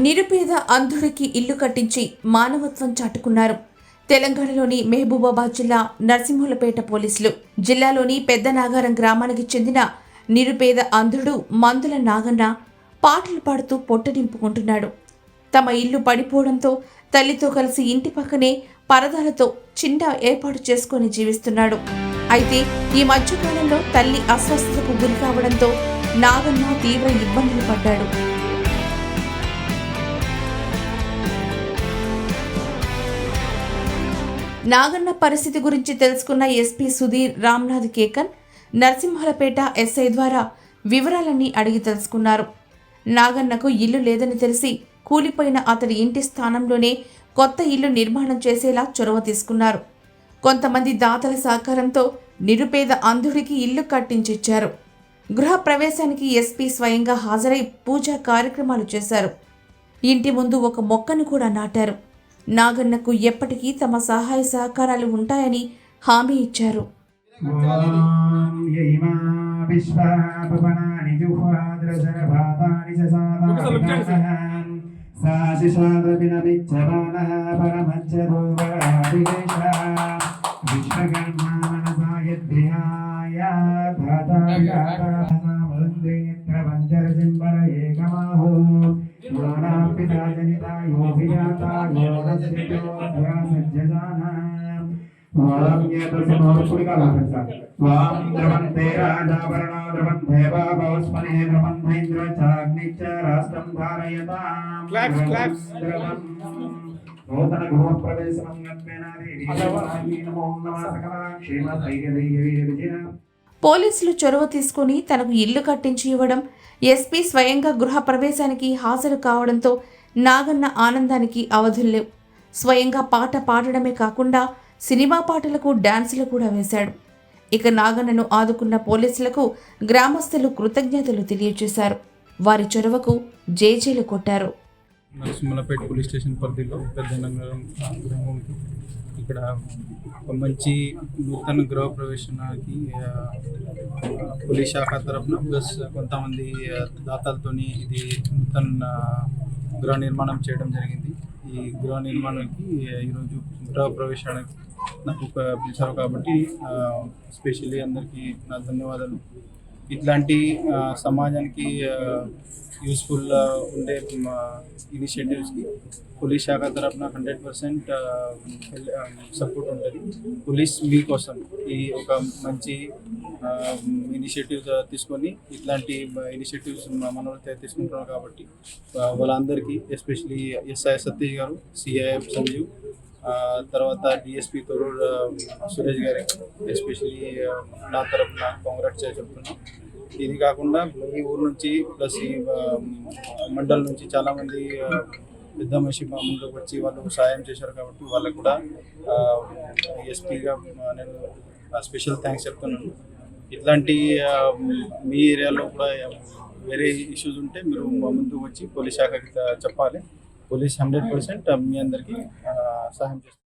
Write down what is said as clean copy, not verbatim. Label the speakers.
Speaker 1: నిరుపేద అంధుడికి ఇల్లు కట్టించి మానవత్వం చాటుకున్నారు. తెలంగాణలోని మహబూబాబాద్ జిల్లా నర్సింహులపేట పోలీసులు జిల్లాలోని పెద్ద నాగారం గ్రామానికి చెందిన నిరుపేద అంధుడు మందుల నాగన్న పాటలు పాడుతూ పొట్ట నింపుకుంటున్నాడు. తమ ఇల్లు పడిపోవడంతో తల్లితో కలిసి ఇంటి పక్కనే పరదాలతో చిన్న ఏర్పాటు చేసుకుని జీవిస్తున్నాడు. అయితే ఈ మధ్యకాలంలో తల్లి అస్వస్థతకు గురి కావడంతో నాగన్న తీవ్ర ఇబ్బందులు పడ్డాడు. నాగన్న పరిస్థితి గురించి తెలుసుకున్న ఎస్పీ సుధీర్ రామ్నాథ్ కేకన్ నర్సింహులపేట ఎస్ఐ ద్వారా వివరాలన్నీ అడిగి తెలుసుకున్నారు. నాగన్నకు ఇల్లు లేదని తెలిసి కూలిపోయిన అతడి ఇంటి స్థానంలోనే కొత్త ఇల్లు నిర్మాణం చేసేలా చొరవ తీసుకున్నారు. కొంతమంది దాతల సహకారంతో నిరుపేద అంధుడికి ఇల్లు కట్టించిచ్చారు. గృహ ప్రవేశానికి ఎస్పీ స్వయంగా హాజరై పూజా కార్యక్రమాలు చేశారు. ఇంటి ముందు ఒక మొక్కను కూడా నాటారు. నాగన్నకు ఎప్పటికీ తమ సహాయ సహకారాలు ఉంటాయని హామీ ఇచ్చారు. పోలీసులు చొరవ తీసుకుని తనకు ఇల్లు కట్టించి ఇవ్వడం, ఎస్పీ స్వయంగా గృహ ప్రవేశానికి హాజరు కావడంతో నాగన్న ఆనందానికి అవధుల్లేవు. స్వయంగా పాట పాడడమే కాకుండా సినిమా పాటలకు డాన్సులు కూడా వేశాడు. ఇక నాగన్నను ఆదుకున్న పోలీసులకు గ్రామస్తులు కృతజ్ఞతలు తెలియజేశారు. వారి చొరవకు జేజేలు కొట్టారు.
Speaker 2: నరసింహులపేట పోలీస్ స్టేషన్ పరిధిలో పెద్ద నగరం గ్రామంకి ఇక్కడ ఒక మంచి నూతన గృహ ప్రవేశానికి పోలీస్ శాఖ తరఫున ప్లస్ కొంతమంది దాతలతో ఇది నూతన గృహ నిర్మాణం చేయడం జరిగింది. ఈ గృహ నిర్మాణానికి ఈరోజు గృహ ప్రవేశానికి నాకు పిలిచారు కాబట్టి స్పెషల్లీ అందరికీ నా ధన్యవాదాలు. ఇట్లాంటి సమాజానికి యూస్ఫుల్ ఉండే ఇనిషియేటివ్స్కి పోలీస్ శాఖ తరఫున 100% సపోర్ట్ ఉంటుంది. పోలీస్ మీ కోసం ఈ ఒక మంచి ఇనిషియేటివ్స్ తీసుకొని ఇట్లాంటి ఇనిషియేటివ్స్ మనోళ్ళు తీసుకుంటున్నారు కాబట్టి వాళ్ళందరికీ ఎస్పెషలీ ఎస్ఐ సతీష్ గారు, సిఐఎఫ్ సంజీవ్, తర్వాత డిఎస్పీ తొరూర్ సురేష్ గారి ఎస్పెషలీ నా తరఫున కాంగ్రాట్స్ చెప్తున్నాం. ఇది కాకుండా ఈ ఊరు నుంచి ప్లస్ ఈ మండల్ నుంచి చాలామంది పెద్ద మనిషి ముందుకు వచ్చి వాళ్ళు సాయం చేశారు కాబట్టి వాళ్ళకు కూడా ఎస్పీగా నేను స్పెషల్ థ్యాంక్స్ చెప్తున్నాను. ఇట్లాంటి మీ ఏరియాలో కూడా వేరే ఇష్యూస్ ఉంటే మీరు ముందుకు వచ్చి పోలీస్ శాఖకి చెప్పాలి. పోలీస్ 100% మీ అందరికీ సహాయం చేస్తారు.